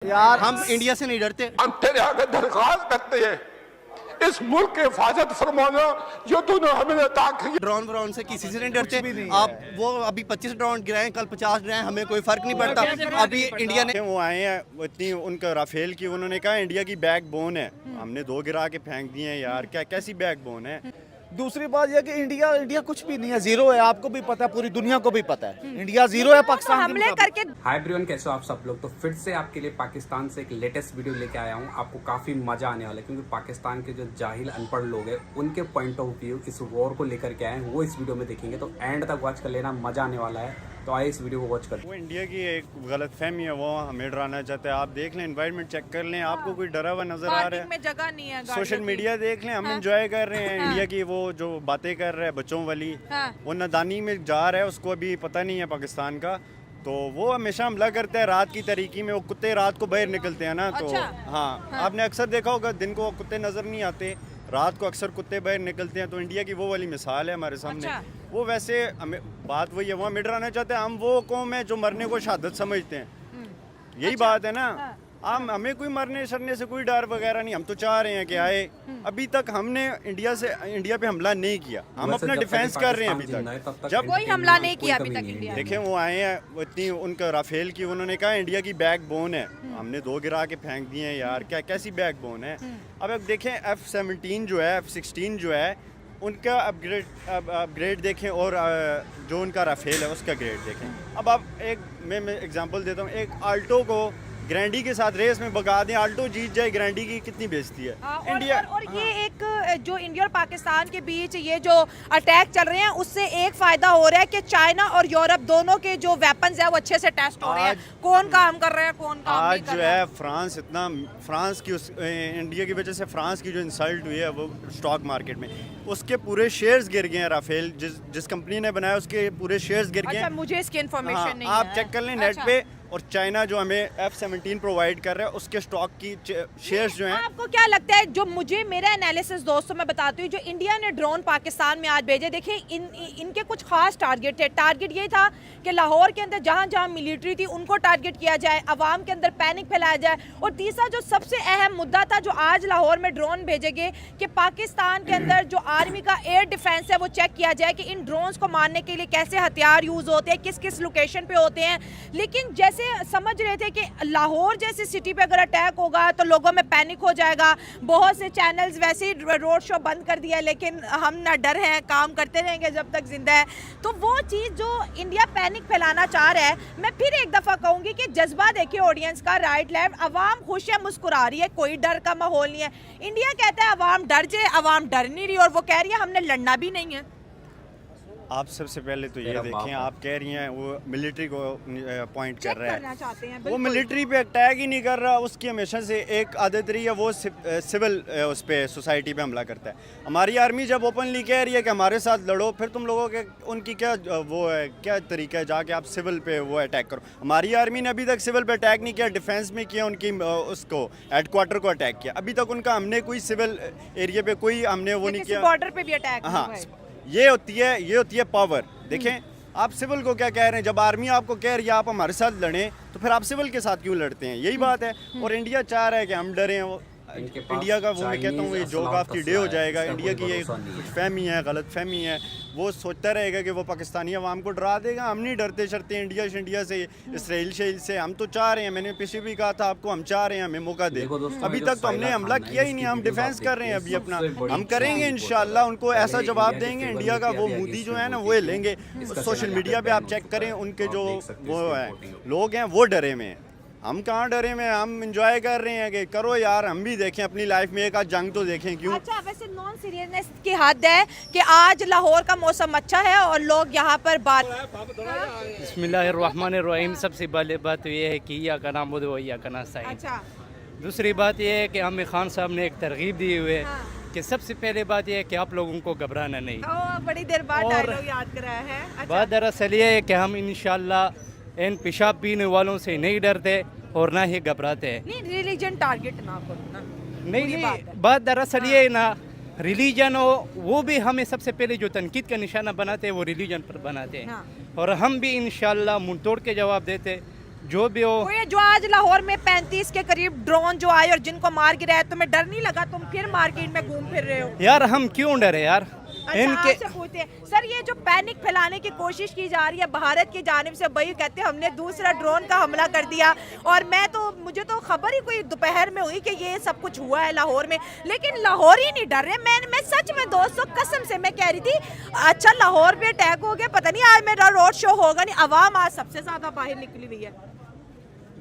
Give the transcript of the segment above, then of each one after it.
यार हम इंडिया से नहीं डरते। हम तेरे आगे दरख्वास्त करते हैं, इस मुल्क की हिफाजत फरमाना जो तूने हमें अता की। ड्रोन व्रोन से किसी से नहीं डरते। आप वो अभी 25 ड्रोन गिराएं, कल 50 गिराएं, हमें कोई फर्क नहीं पड़ता। अभी इंडिया ने वो आए हैं इतनी उनका राफेल की, उन्होंने कहा इंडिया की बैकबोन है, हमने 2 गिरा के फेंक दिए हैं। यार क्या कैसी बैकबोन है। दूसरी बात यह कि इंडिया कुछ भी नहीं है, जीरो है। आपको भी पता है, पूरी दुनिया को भी पता है, इंडिया जीरो है पाकिस्तान के हमले करके। हाय एवरीवन, कैसे हो आप सब लोग। तो फिर से आपके लिए पाकिस्तान से एक लेटेस्ट वीडियो लेके आया हूँ। आपको काफ़ी मज़ा आने वाला है क्योंकि पाकिस्तान के जो जाहिल अनपढ़ लोग हैं उनके पॉइंट ऑफ व्यू इस वॉर को लेकर के आए हैं, वो इस वीडियो में देखेंगे। तो एंड तक वॉच कर लेना, मज़ा आने वाला है। तो आइए इस वीडियो को वॉच कर। वो इंडिया की एक गलत फहमी है, वो हमें डराना चाहते हैं। आप देख लें, एनवायरनमेंट चेक कर लें, आपको कोई डरा हुआ नजर आ रहा है? में जगह नहीं है। सोशल मीडिया देख लें, हम एंजॉय कर रहे हैं। इंडिया की वो जो बातें कर रहे हैं बच्चों वाली, वो नादानी में जा रहा है, उसको अभी पता नहीं है पाकिस्तान का। तो वो हमेशा हमला करता है रात की तरीके में। वो कुत्ते रात को बाहर निकलते हैं ना, तो हाँ, आपने अक्सर देखा होगा दिन को कुत्ते नजर नहीं आते, रात को अक्सर कुत्ते बाहर निकलते हैं। तो इंडिया की वो वाली मिसाल है हमारे सामने। वो वैसे हमें बात वही है, वो हमें डराना चाहते हैं। हम वो कौम है जो मरने को शहादत समझते हैं, यही बात है ना। हम हमें कोई मरने शरने से कोई डर वगैरह नहीं। हम तो चाह रहे हैं कि आए। अभी तक हमने इंडिया पे हमला नहीं किया, हम अपना डिफेंस कर रहे हैं अभी तक। जब कोई हमला नहीं किया अभी तक इंडिया। देखें वो आए हैं इतनी उनका राफेल की, उन्होंने कहा इंडिया की बैकबोन है, हमने 2 गिरा के फेंक दिए हैं। यार क्या कैसी बैकबोन है। अब देखें F-17 जो है, F-16 जो है, उनका अपग्रेड देखें और जो उनका राफेल है उसका ग्रेड देखें। अब आप मैं एग्जांपल देता हूँ, एक आल्टो को ग्रैंडी के साथ रेस में भगा दें, आल्टो जीत जाए, ग्रैंडी की कितनी बेइज्जती है। इंडिया और ये एक जो इंडिया और पाकिस्तान के बीच ये जो अटैक चल रहे हैं, उससे एक फायदा हो रहा है कि चाइना और यूरोप दोनों के जो वेपन्स है वो अच्छे से टेस्ट हो रहे हैं। कौन काम कर रहे हैं, कौन काम नहीं कर रहा है। फ्रांस की इंडिया की वजह से फ्रांस की जो इंसल्ट हुई है वो स्टॉक मार्केट में, उसके पूरे शेयर्स गिर गए हैं। राफेल जिस कंपनी ने बनाया उसके पूरे शेयर्स गिर गए। अच्छा, मुझे इसकी इन्फॉर्मेशन नहीं है। आप चेक कर लें नेट पे। और चाइना जो हमें F-17 प्रोवाइड कर रहा है उसके स्टॉक की शेयर्स जो हैं। आपको क्या लगता है, जो मुझे मेरा एनालिसिस दोस्तों मैं बताती हूँ, जो इंडिया ने ड्रोन पाकिस्तान में आज भेजे, देखिए इनके कुछ खास टारगेट थे। टारगेट ये था कि लाहौर के अंदर जहाँ जहाँ मिलिट्री थी उनको टारगेट किया जाए, अवाम के अंदर पैनिक फैलाया जाए। और तीसरा जो सबसे अहम मुद्दा था जो आज लाहौर में ड्रोन भेजे गए, कि पाकिस्तान के अंदर जो आर्मी का एयर डिफेंस है वो चेक किया जाए कि इन ड्रोन्स को मारने के लिए कैसे हथियार यूज होते हैं, किस किस लोकेशन पे होते हैं। लेकिन जैसे समझ रहे थे कि लाहौर जैसी सिटी पे अगर अटैक होगा तो लोगों में पैनिक हो जाएगा। बहुत से चैनल्स वैसे ही रोड शो बंद कर दिया, लेकिन हम ना डर हैं, काम करते रहेंगे जब तक जिंदा है। तो वो चीज़ जो इंडिया पैनिक फैलाना चाह रहा है, मैं फिर एक दफ़ा कहूँगी कि जज्बा देखिए ऑडियंस का, राइट लेफ्ट, अवाम खुश है, मुस्कुरा रही है, कोई डर का माहौल नहीं है। इंडिया कहता है अवाम डर जाए, अवाम डर नहीं रही, और वो कह रही है हमने लड़ना भी नहीं है। आप सबसे पहले तो ये देखें, आप कह रही हैं वो मिलिट्री को पॉइंट कर रहा है, वो मिलिट्री पे अटैक ही नहीं कर रहा। उसकी हमेशा से एक आदत रही है, वो सिविल उस पे सोसाइटी पे हमला करता है। हमारी आर्मी जब ओपनली कह रही है कि हमारे साथ लड़ो, फिर तुम लोगों के उनकी क्या वो है, क्या तरीका है जाके आप सिविल पे वो अटैक करो। हमारी आर्मी ने अभी तक सिविल पे अटैक नहीं किया, डिफेंस में किया, उनकी उसको हेडक्वार्टर को अटैक किया। अभी तक उनका हमने कोई सिविल एरिया पे कोई हमने वो नहीं किया। बॉर्डर पे भी अटैक। हाँ, ये होती है पावर। देखें आप सिविल को क्या कह रहे हैं, जब आर्मी आपको कह रही है आप हमारे साथ लड़ें, तो फिर आप सिविल के साथ क्यों लड़ते हैं, यही बात है। और इंडिया चाह रहा है कि हम डरें। वो इंडिया का वो मैं कहता हूँ ये जोक ऑफ द डे हो जाएगा। इंडिया की ये कुछ फहमी है, गलत फहमी है, वो सोचता रहेगा कि वो पाकिस्तानी अवाम को डरा देगा। हम नहीं डरते शरते इंडिया से, इसराइल से। हम तो चाह रहे हैं, मैंने पीछे भी कहा था आपको, हम चाह रहे हैं हमें मौका दे। अभी तक तो हमने हमला किया ही नहीं, हम डिफेंस कर रहे हैं अभी अपना। हम करेंगे इंशाल्लाह, उनको ऐसा जवाब देंगे। इंडिया का वो मोदी जो है ना वो लेंगे। सोशल मीडिया पे आप चेक करें, उनके जो वो है लोग हैं वो डरे में हैं। हम कहाँ डरे में, हम इंजॉय कर रहे हैं कि करो यार, हम भी देखें अपनी लाइफ में एक आध जंग तो देखें, क्यों। अच्छा, वैसे नॉन सीरियसनेस की हद है कि आज लाहौर का मौसम अच्छा है और लोग यहाँ पर बात। बिस्मिल्लाहिर्रहमानिर्रहीम। सबसे पहले बात तो ये है कि या का नाम वो या का नाम। अच्छा, दूसरी बात ये है कि आमिर खान साहब ने एक तरगीब दी हुई है कि सबसे पहले बात यह है कि आप लोगों को घबराना नहीं। बड़ी देर बाद डायलॉग याद कराया है। अच्छा। बात दरअसल ये है कि हम इंशाल्लाह इन पेशाब पीने वालों से नहीं डरते और ना ही घबराते हैं। नहीं, रिलीजन टारगेट ना करो ना। नहीं, बात दरअसल ये है ना, रिलीजन हो वो भी हमें सबसे पहले जो तनकीद का निशाना बनाते हैं वो रिलीजन पर बनाते हैं। और हम भी इंशाल्लाह मुंह तोड़ के जवाब देते। जो भी हो। वो ये जो आज लाहौर में 35 के करीब ड्रोन जो आए और जिनको मार गिराया, तुम्हें डर नहीं लगा? तुम फिर मार्केट में घूम फिर रहे हो। यार हम क्यों डरे यार? अच्छा, इनके आपसे पूछते हैं सर, ये जो पैनिक फैलाने की कोशिश की जा रही है भारत की जानिब से, वही कहते हैं हमने दूसरा ड्रोन का हमला कर दिया, और मुझे तो खबर ही कोई दोपहर में हुई कि ये सब कुछ हुआ है लाहौर में, लेकिन लाहौर ही नहीं डर रहे। मैं सच में दोस्तों कसम से मैं कह रही थी अच्छा लाहौर पे अटैक हो गया, पता नहीं आज मेरा रोड शो होगा नहीं, आवाम आज सबसे ज्यादा बाहर निकली हुई है।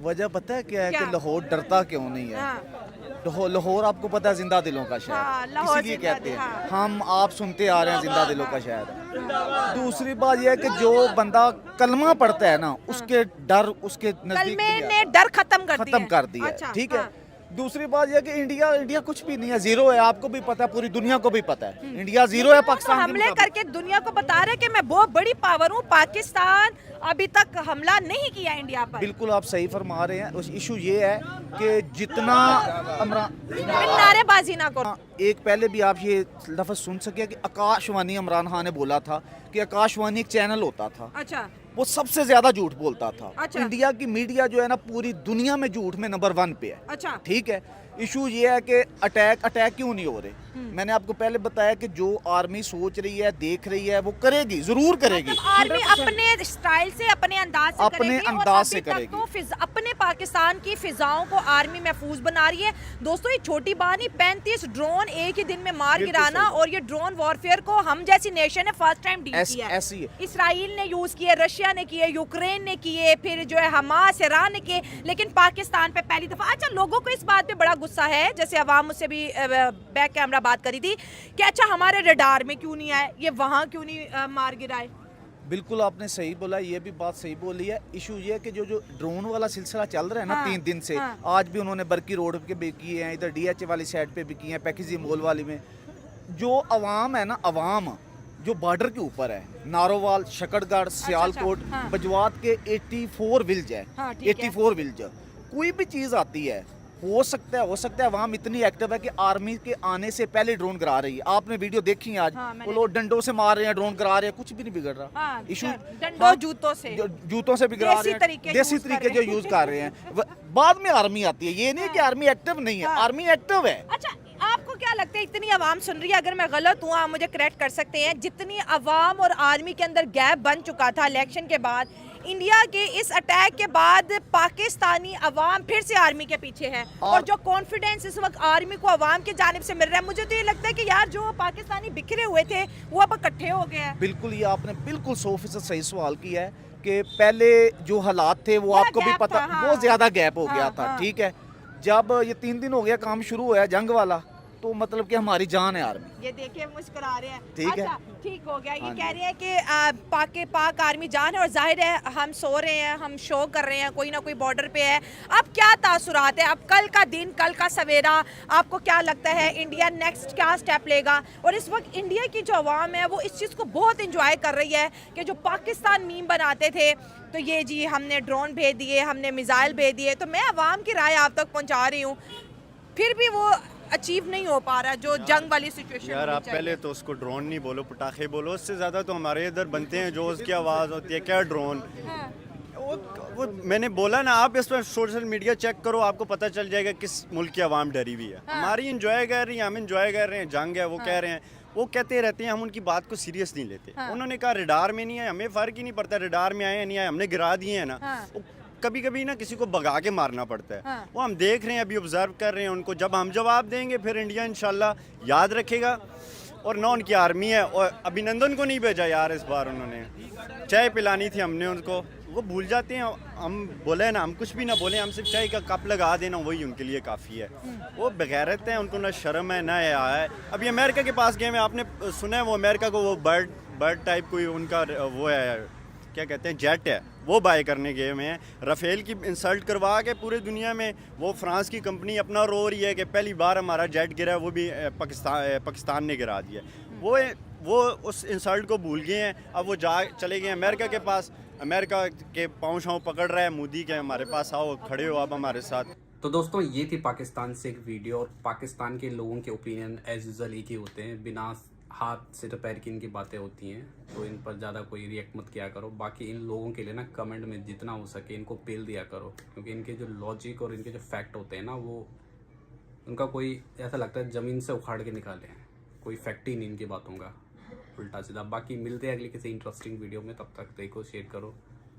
वजह पता है क्या है क्या? कि लाहौर डरता क्यों नहीं है? हाँ। लाहौर आपको पता है जिंदा दिलों का हाँ, शहर, लाहौर इसीलिए जिंदा कहते दिल, हैं हाँ। हम आप सुनते आ रहे हैं जिंदा दिलों का शहर। दूसरी बात यह है कि जो बंदा कलमा पढ़ता है ना, उसके डर उसके नजदीक कलमे नहीं आता। ने डर खत्म कर दिया। खत्म कर दिया अच्छा, है, ठीक है। हाँ। दूसरी बात यह कि इंडिया कुछ भी नहीं है, जीरो है। आपको भी पता है, पूरी दुनिया को भी पता है, इंडिया जीरो है पाकिस्तान के हमले मुकाबले। करके दुनिया को बता रहे कि मैं बहुत बड़ी पावर हूँ। पाकिस्तान अभी तक हमला नहीं किया इंडिया पर। बिल्कुल आप सही फरमा रहे हैं। उस इशू ये है कि जितना नारेबाजी ना करो। एक पहले भी आप ये लफ्ज़ सुन सके कि आकाशवाणी इमरान खान ने बोला था कि आकाशवाणी एक चैनल होता था, अच्छा, वो सबसे ज्यादा झूठ बोलता था। अच्छा। इंडिया की मीडिया जो है ना पूरी दुनिया में झूठ में नंबर 1 पे है। अच्छा। ठीक है। इशू ये है कि अटैक क्यों नहीं हो रहे। मैंने आपको पहले बताया कि जो आर्मी सोच रही है, देख रही है, वो करेगी, जरूर करेगी। मतलब आर्मी अपने स्टाइल से, अपने अंदाज से अपने करेगी, और अंदाज से अभी तक करेगी। तो अपने पाकिस्तान की फिजाओं को आर्मी महफूज बना रही है। दोस्तों ये छोटी बात नहीं, 35 ड्रोन एक ही दिन में मार बिल्कुल गिराना, सही। और ये ड्रोन वॉरफेयर को हम जैसी नेशन ने फर्स्ट टाइम डील किया है। ऐसी है। इसराइल ने यूज किए, रशिया ने किए, यूक्रेन ने किए, फिर जो है हमास, ईरान ने किए, लेकिन पाकिस्तान पे पहली दफा। अच्छा, लोगों को इस बात पे बड़ा गुस्सा है, जैसे अवाम मुझसे भी बैक कैमरा बात करी थी कि अच्छा हमारे रडार में क्यों नहीं आए, ये वहाँ क्यों नहीं मार गिराए। बिल्कुल आपने सही बोला, ये भी बात सही बोली है। इशू ये है कि जो ड्रोन वाला सिलसिला चल रहा है ना, हाँ, 3 दिन से, हाँ। आज भी उन्होंने बरकी रोड पे भी किए हैं, इधर DH वाली साइड पे भी किए हैं, पैकेजी मॉल वाली में। जो अवाम है ना, अवाम जो बॉर्डर के ऊपर है, नारोवाल, शकरगढ़, सियालकोट, हाँ। बजवात के 84 विलेज है, हाँ, ठीक है। 84 विलेज। कोई भी चीज़ आती है, हो सकता है अवाम इतनी एक्टिव है कि आर्मी के आने से पहले ड्रोन गिरा रही है। आपने वीडियो देखी है आज, हाँ, मैंने वो लोग डंडों से मार रहे हैं, ड्रोन गिरा रहे हैं, कुछ भी नहीं बिगड़ रहा। हाँ, इशू डंडों, जूतों से, जूतों से भी गिरा देसी रहे तरीके हैं, देसी यूज कर तरीके जो रहे हैं। यूज कर रहे हैं। बाद में आर्मी आती है, ये नहीं कि आर्मी एक्टिव नहीं है, हाँ। आर्मी एक्टिव है। अच्छा, आपको क्या लगता है, इतनी आवाम सुन रही है, अगर मैं गलत हूँ आप मुझे करेक्ट कर सकते हैं, जितनी आवाम और आर्मी के अंदर गैप बन चुका था इलेक्शन के बाद, इंडिया के इस अटैक के बाद पाकिस्तानी अवाम फिर से आर्मी के पीछे है, और जो कॉन्फिडेंस इस वक्त आर्मी को अवाम की जानिब से मिल रहा है, मुझे तो ये लगता है कि यार जो पाकिस्तानी बिखरे हुए थे वो अब इकट्ठे हो गए हैं। बिल्कुल, ये आपने बिल्कुल 100% सही सवाल किया है कि पहले जो हालात थे वो बड़ा आपको भी गैप पता, था, हाँ। बहुत ज्यादा गैप हो गया हाँ, था। हाँ। ठीक है। जब ये 3 दिन हो गया काम शुरू हुआ है जंग वाला, तो मतलब कि हमारी जान है आर्मी। ये देखिए मुस्कुरा रहे हैं। ठीक है। अच्छा, ठीक हो गया। ये हाँ जी। कह रहे हैं कि पाक आर्मी जान है, और जाहिर है हम सो रहे हैं, हम शो कर रहे हैं, कोई ना कोई बॉर्डर पे है। अब क्या तासुरात है, अब कल का दिन, कल का सवेरा, आपको क्या लगता है इंडिया नेक्स्ट क्या स्टेप लेगा? और इस वक्त इंडिया की जो अवाम है वो इस चीज़ को बहुत इंजॉय कर रही है कि जो पाकिस्तान मीम बनाते थे, तो ये जी हमने ड्रोन भेज दिए, हमने मिसाइल भेज दिए, तो मैं अवाम की राय आप तक पहुँचा रही हूँ, फिर भी वो अचीव नहीं हो पा रहा जो जंग वाली सिचुएशन। यार आप पहले तो उसको ड्रोन नहीं बोलो, पटाखे बोलो। उससे ज़्यादा तो हमारे इधर बनते हैं जो उसकी आवाज़ होती है, क्या ड्रोन। वो मैंने बोला ना, आप इस पर सोशल मीडिया चेक करो, आपको पता चल जाएगा किस मुल्क की आवाम डरी हुई है। हमारी इंजॉय कर रही है, हम इंजॉय कर रहे हैं। जंग है वो कह रहे हैं, वो कहते रहते हैं, हम उनकी बात को सीरियस नहीं लेते। उन्होंने कहा रडार में नहीं है, हमें फ़र्क ही नहीं पड़ता रडार में आए या नहीं आए, हमने गिरा दिए हैं ना। कभी कभी ना किसी को भगा के मारना पड़ता है। वो हम देख रहे हैं, अभी ऑब्जर्व कर रहे हैं उनको। जब हम जवाब देंगे फिर इंडिया इंशाल्लाह याद रखेगा। और ना उनकी आर्मी है, और अभिनंदन को नहीं भेजा यार इस बार। उन्होंने चाय पिलानी थी हमने उनको, वो भूल जाते हैं। हम बोले ना, हम कुछ भी ना बोले, हम सिर्फ चाय का कप लगा देना वही उनके लिए काफ़ी है। वो बेगैरत हैं, उनको ना शर्म है ना हया है। अभी अमेरिका के पास गए हैं, आपने सुना है वो अमेरिका को वो बर्ड टाइप कोई उनका वो है, क्या कहते हैं, जेट है, वो बाय करने गए हुए हैं। राफेल की इंसल्ट करवा के पूरे दुनिया में वो फ्रांस की कंपनी अपना रो रही है कि पहली बार हमारा जेट गिरा है, वो भी पाकिस्तान ने गिरा दिया। वो उस इंसल्ट को भूल गए हैं। अब वो चले गए अमेरिका के पास। अमेरिका के पाँव शाँव पकड़ रहा है मोदी के, हमारे पास आओ, खड़े हो आप हमारे साथ। तो दोस्तों ये थी पाकिस्तान से एक वीडियो, और पाकिस्तान के लोगों के ओपिनियन एज यूजुअल एक ही होते हैं, बिना हाथ सिर पैर की इनकी बातें होती हैं, तो इन पर ज़्यादा कोई रिएक्ट मत किया करो। बाकी इन लोगों के लिए ना कमेंट में जितना हो सके इनको पेल दिया करो, क्योंकि इनके जो लॉजिक और इनके जो फैक्ट होते हैं ना, वो उनका कोई ऐसा लगता है ज़मीन से उखाड़ के निकाले हैं, कोई फैक्ट ही नहीं इनकी बातों का, उल्टा सीधा। बाकी मिलते हैं अगली किसी इंटरेस्टिंग वीडियो में, तब तक देखो, शेयर करो,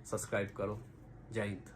सब्सक्राइब करो। जय हिंद।